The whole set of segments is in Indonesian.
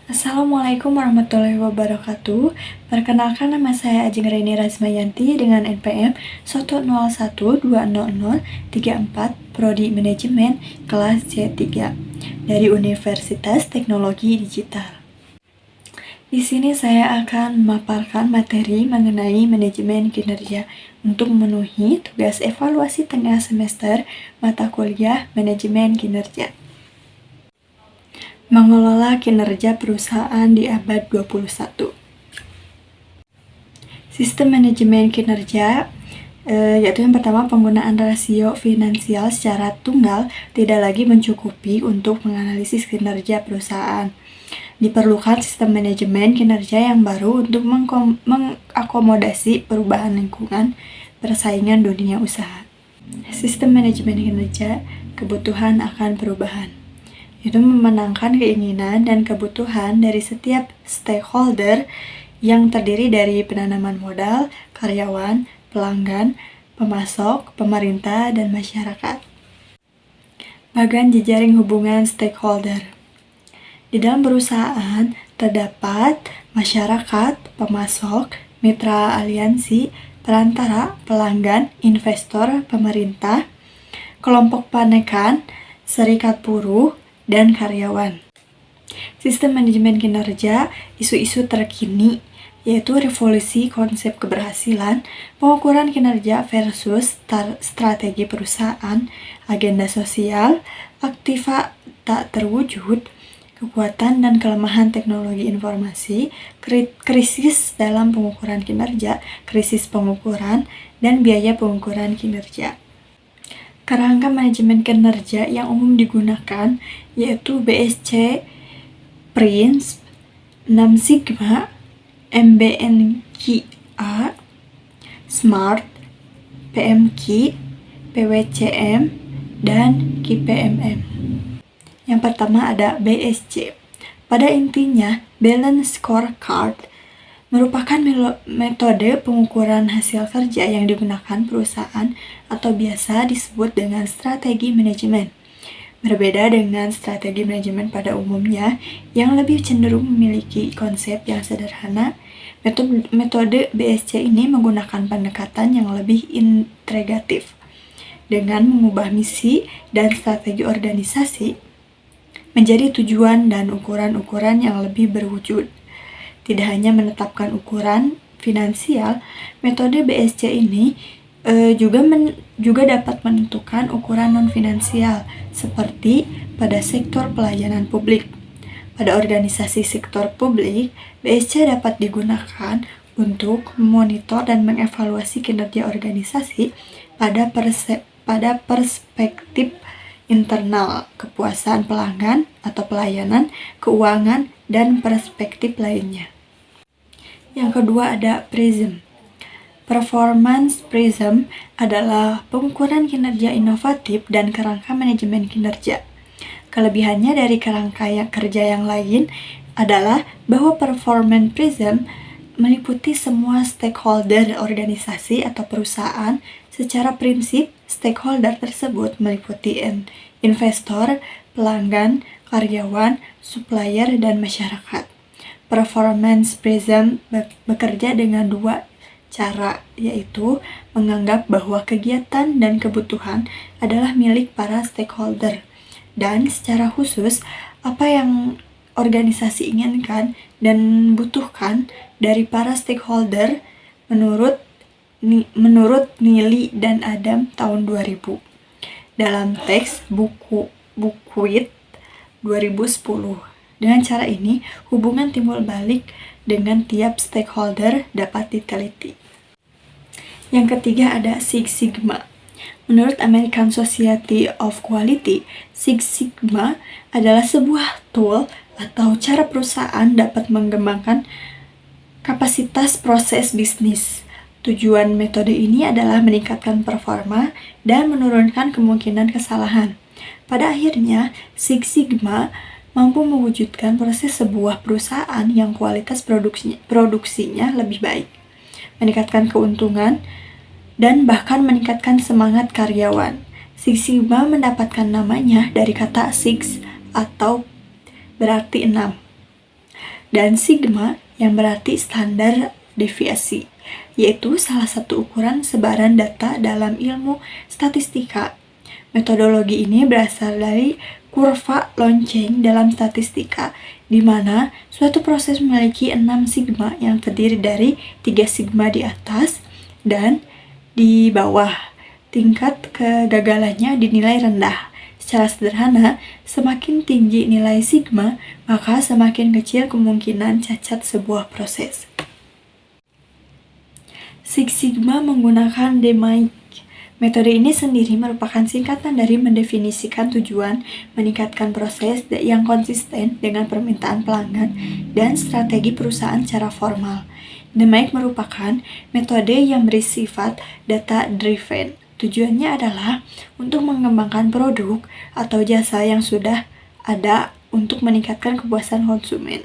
Assalamualaikum warahmatullahi wabarakatuh. Perkenalkan, nama saya Ajeng Raini Razmayanti dengan NPM 101200034 Prodi Manajemen kelas C3 dari Universitas Teknologi Digital. Di sini saya akan memaparkan materi mengenai manajemen kinerja untuk memenuhi tugas evaluasi tengah semester mata kuliah manajemen kinerja. Mengelola kinerja perusahaan di abad 21. Sistem manajemen kinerja yaitu yang pertama, penggunaan rasio finansial secara tunggal tidak lagi mencukupi untuk menganalisis kinerja perusahaan. Diperlukan sistem manajemen kinerja yang baru untuk mengakomodasi perubahan lingkungan persaingan dunia usaha. Sistem manajemen kinerja, kebutuhan akan perubahan. Itu memenangkan keinginan dan kebutuhan dari setiap stakeholder yang terdiri dari penanaman modal, karyawan, pelanggan, pemasok, pemerintah, dan masyarakat. Bagan jejaring hubungan stakeholder. Di dalam perusahaan terdapat masyarakat, pemasok, mitra aliansi, perantara, pelanggan, investor, pemerintah, kelompok panekan, serikat buruh, dan karyawan. Sistem manajemen kinerja, isu-isu terkini, yaitu revolusi konsep keberhasilan, pengukuran kinerja versus strategi perusahaan, agenda sosial, aktiva tak terwujud, kekuatan dan kelemahan teknologi informasi, krisis dalam pengukuran kinerja, krisis pengukuran, dan biaya pengukuran kinerja. Kerangka manajemen kinerja yang umum digunakan yaitu BSC, PRINCE, 6 Sigma, MBNQA, SMART, PMQ, PWCM, dan QPMM. Yang pertama ada BSC. Pada intinya, Balance Scorecard merupakan metode pengukuran hasil kerja yang digunakan perusahaan atau biasa disebut dengan strategi manajemen. Berbeda dengan strategi manajemen pada umumnya yang lebih cenderung memiliki konsep yang sederhana, metode BSC ini menggunakan pendekatan yang lebih integratif dengan mengubah misi dan strategi organisasi menjadi tujuan dan ukuran-ukuran yang lebih berwujud. Tidak hanya menetapkan ukuran finansial, metode BSC ini juga dapat menentukan ukuran non-finansial, seperti pada sektor pelayanan publik. Pada organisasi sektor publik, BSC dapat digunakan untuk memonitor dan mengevaluasi kinerja organisasi pada perspektif internal, kepuasan pelanggan atau pelayanan, keuangan, dan perspektif lainnya. Yang kedua ada PRISM. Performance Prism adalah pengukuran kinerja inovatif dan kerangka manajemen kinerja. Kelebihannya dari kerangka kerja yang lain adalah bahwa Performance Prism meliputi semua stakeholder organisasi atau perusahaan. Secara prinsip, stakeholder tersebut meliputi investor, pelanggan, karyawan, supplier, dan masyarakat. Performance Prism bekerja dengan dua cara, yaitu menganggap bahwa kegiatan dan kebutuhan adalah milik para stakeholder, dan secara khusus apa yang organisasi inginkan dan butuhkan dari para stakeholder menurut Nili dan Adam tahun 2000 dalam teks buku Bukuit 2010. Dengan cara ini, hubungan timbul balik dengan tiap stakeholder dapat diteliti. Yang ketiga ada Six Sigma. Menurut American Society of Quality, Six Sigma adalah sebuah tool atau cara perusahaan dapat mengembangkan kapasitas proses bisnis. Tujuan metode ini adalah meningkatkan performa dan menurunkan kemungkinan kesalahan. Pada akhirnya, Six Sigma mampu mewujudkan proses sebuah perusahaan yang kualitas produksinya lebih baik, meningkatkan keuntungan, dan bahkan meningkatkan semangat karyawan. Six Sigma mendapatkan namanya dari kata six atau berarti 6. dan sigma yang berarti standar deviasi, yaitu salah satu ukuran sebaran data dalam ilmu statistika. Metodologi ini berasal dari kurva lonceng dalam statistika, di mana suatu proses memiliki 6 sigma yang terdiri dari 3 sigma di atas dan di bawah. Tingkat kegagalannya dinilai rendah. Secara sederhana, semakin tinggi nilai sigma, maka semakin kecil kemungkinan cacat sebuah proses. Six Sigma menggunakan DMAIC. Metode ini sendiri merupakan singkatan dari mendefinisikan tujuan, meningkatkan proses yang konsisten dengan permintaan pelanggan, dan strategi perusahaan secara formal. DMAIC merupakan metode yang bersifat data-driven. Tujuannya adalah untuk mengembangkan produk atau jasa yang sudah ada untuk meningkatkan kepuasan konsumen.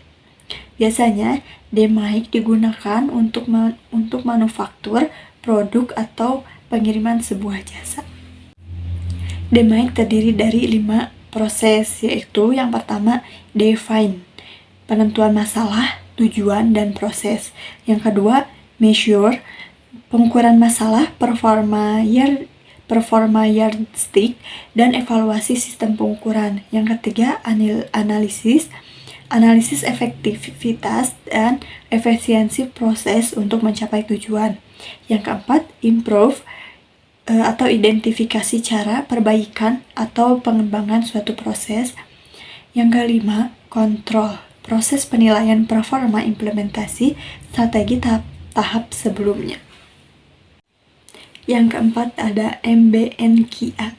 Biasanya, DMAIC digunakan untuk manufaktur, produk, atau pengiriman sebuah jasa. DMAIC terdiri dari 5 proses, yaitu yang pertama, define, penentuan masalah, tujuan, dan proses. Yang kedua, measure, pengukuran masalah, performa yardstick, dan evaluasi sistem pengukuran. Yang ketiga, analisis efektivitas dan efisiensi proses untuk mencapai tujuan. Yang keempat, improve atau identifikasi cara perbaikan atau pengembangan suatu proses. Yang kelima, control, proses penilaian performa implementasi strategi tahap sebelumnya. Yang keempat ada MBNQA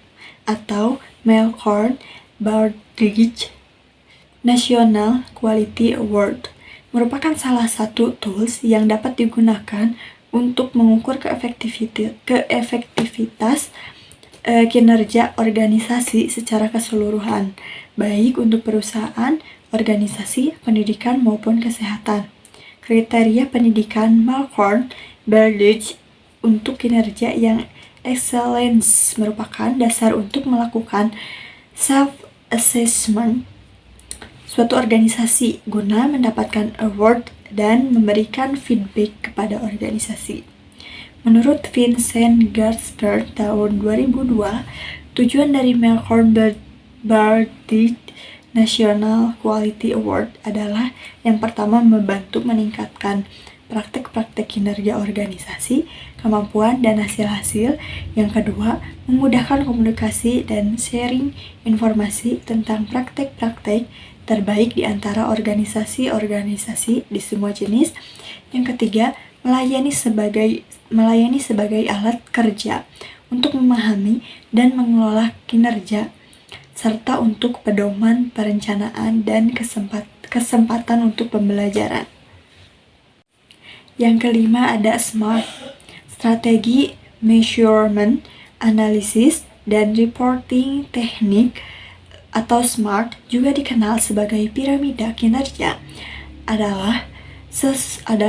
atau Melbourne-Bardich National Quality Award, merupakan salah satu tools yang dapat digunakan untuk mengukur keefektivitas kinerja organisasi secara keseluruhan, baik untuk perusahaan, organisasi, pendidikan, maupun kesehatan. Kriteria pendidikan Melbourne-Bardich untuk kinerja yang excellence merupakan dasar untuk melakukan self-assessment suatu organisasi guna mendapatkan award dan memberikan feedback kepada organisasi. Menurut Vincent Garster tahun 2002, tujuan dari Melbourne-Bardich National Quality Award adalah yang pertama membantu meningkatkan praktek-praktek kinerja organisasi, kemampuan dan hasil-hasil. Yang kedua, memudahkan komunikasi dan sharing informasi tentang praktek-praktek terbaik di antara organisasi-organisasi di semua jenis. Yang ketiga, melayani sebagai alat kerja untuk memahami dan mengelola kinerja, serta untuk pedoman perencanaan dan kesempatan untuk pembelajaran. Yang kelima ada SMART, strategi, measurement, analisis, dan reporting teknik atau SMART, juga dikenal sebagai piramida kinerja, adalah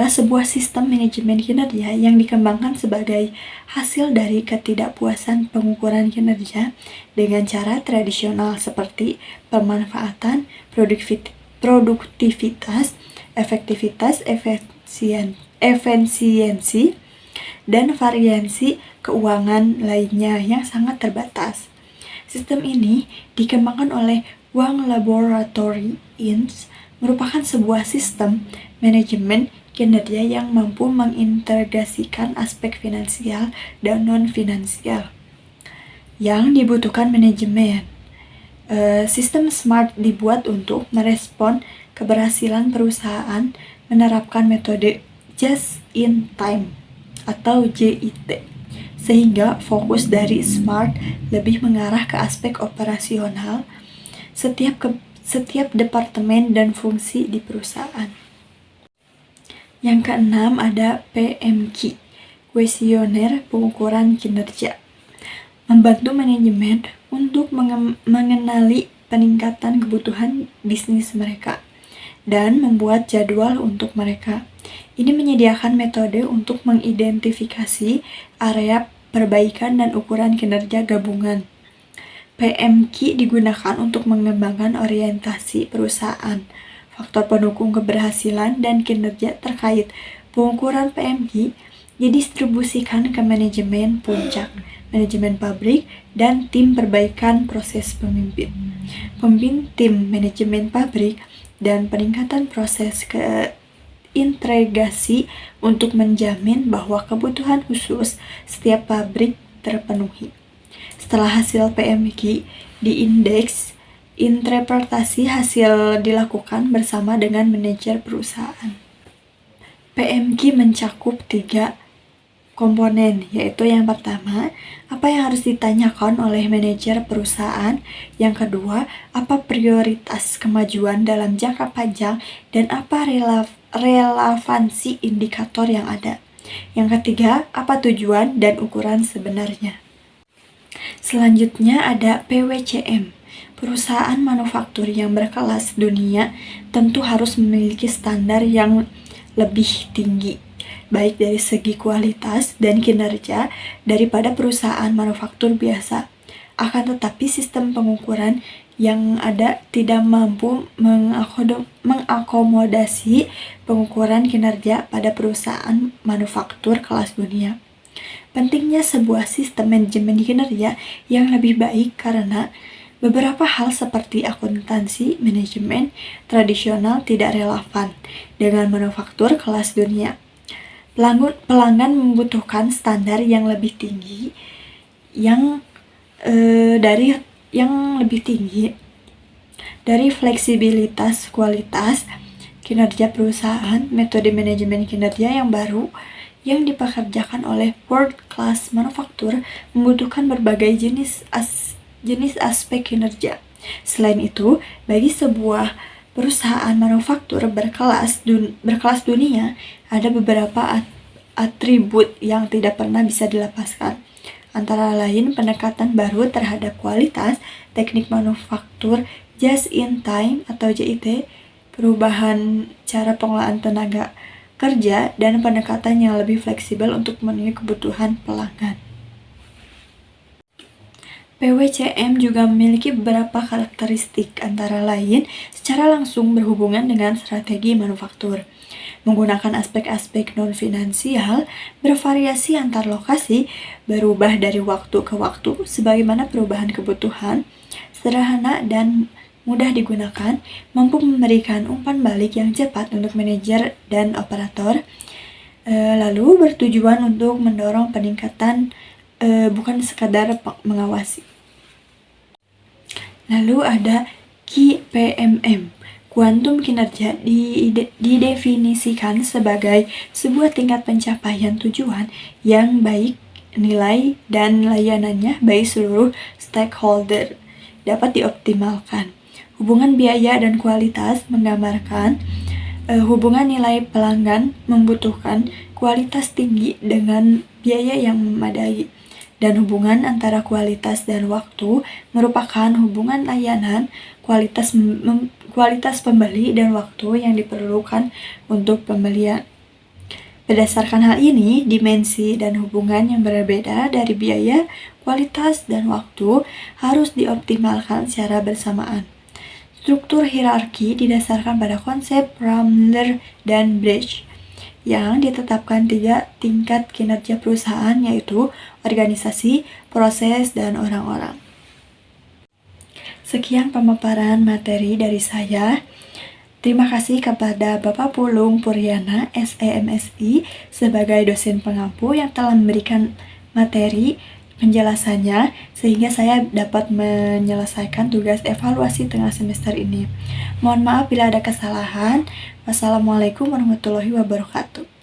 sebuah sistem manajemen kinerja yang dikembangkan sebagai hasil dari ketidakpuasan pengukuran kinerja dengan cara tradisional seperti pemanfaatan, produktivitas, efektivitas, efisiensi, dan variansi keuangan lainnya yang sangat terbatas. Sistem ini dikembangkan oleh Wang Laboratory Inc., merupakan sebuah sistem manajemen kinerja yang mampu mengintegrasikan aspek finansial dan non-finansial yang dibutuhkan manajemen. Sistem SMART dibuat untuk merespon keberhasilan perusahaan menerapkan metode Just in Time atau JIT, sehingga fokus dari SMART lebih mengarah ke aspek operasional setiap departemen dan fungsi di perusahaan. Yang keenam ada PMQ, kuesioner pengukuran kinerja, membantu manajemen untuk mengenali peningkatan kebutuhan bisnis mereka dan membuat jadwal untuk mereka. Ini menyediakan metode untuk mengidentifikasi area perbaikan dan ukuran kinerja gabungan. PMQ digunakan untuk mengembangkan orientasi perusahaan, faktor pendukung keberhasilan dan kinerja terkait pengukuran PMQ didistribusikan ke manajemen puncak, manajemen pabrik, dan tim perbaikan proses pemimpin. Pemimpin tim manajemen pabrik dan peningkatan proses keintegrasi untuk menjamin bahwa kebutuhan khusus setiap pabrik terpenuhi. Setelah hasil PMQ diindeks, interpretasi hasil dilakukan bersama dengan manajer perusahaan. PMQ mencakup 3 komponen, yaitu yang pertama, apa yang harus ditanyakan oleh manajer perusahaan, yang kedua, apa prioritas kemajuan dalam jangka panjang, dan apa relevansi indikator yang ada, yang ketiga, apa tujuan dan ukuran sebenarnya. Selanjutnya ada PWCM. Perusahaan manufaktur yang berkelas dunia tentu harus memiliki standar yang lebih tinggi, baik dari segi kualitas dan kinerja daripada perusahaan manufaktur biasa. Akan tetapi sistem pengukuran yang ada tidak mampu mengakomodasi pengukuran kinerja pada perusahaan manufaktur kelas dunia. Pentingnya sebuah sistem manajemen kinerja yang lebih baik karena beberapa hal seperti akuntansi manajemen tradisional tidak relevan dengan manufaktur kelas dunia. Pelanggan membutuhkan standar yang lebih tinggi dari fleksibilitas kualitas kinerja perusahaan, metode manajemen kinerja yang baru yang dipekerjakan oleh world class manufaktur membutuhkan berbagai jenis aspek kinerja. Selain itu, bagi sebuah perusahaan manufaktur berkelas dunia, ada beberapa atribut yang tidak pernah bisa dilepaskan. Antara lain pendekatan baru terhadap kualitas, teknik manufaktur just in time atau JIT, perubahan cara pengelolaan tenaga kerja, dan pendekatan yang lebih fleksibel untuk memenuhi kebutuhan pelanggan. PWCM juga memiliki beberapa karakteristik, antara lain secara langsung berhubungan dengan strategi manufaktur, menggunakan aspek-aspek non-finansial, bervariasi antar lokasi, berubah dari waktu ke waktu sebagaimana perubahan kebutuhan, sederhana dan mudah digunakan, mampu memberikan umpan balik yang cepat untuk manajer dan operator, lalu bertujuan untuk mendorong peningkatan, bukan sekadar mengawasi. Lalu ada QPMM. Kuantum kinerja didefinisikan sebagai sebuah tingkat pencapaian tujuan yang baik nilai dan layanannya bagi seluruh stakeholder dapat dioptimalkan. Hubungan biaya dan kualitas menggambarkan hubungan nilai pelanggan membutuhkan kualitas tinggi dengan biaya yang memadai, dan hubungan antara kualitas dan waktu merupakan hubungan layanan kualitas pembeli dan waktu yang diperlukan untuk pembelian. Berdasarkan hal ini, dimensi dan hubungan yang berbeda dari biaya, kualitas, dan waktu harus dioptimalkan secara bersamaan. Struktur hierarki didasarkan pada konsep Ramler dan Bridge yang ditetapkan 3 tingkat kinerja perusahaan, yaitu organisasi, proses, dan orang-orang. Sekian pemaparan materi dari saya. Terima kasih kepada Bapak Pulung Puryana, SEMSI, sebagai dosen pengampu yang telah memberikan materi penjelasannya sehingga saya dapat menyelesaikan tugas evaluasi tengah semester ini. Mohon maaf bila ada kesalahan. Wassalamualaikum warahmatullahi wabarakatuh.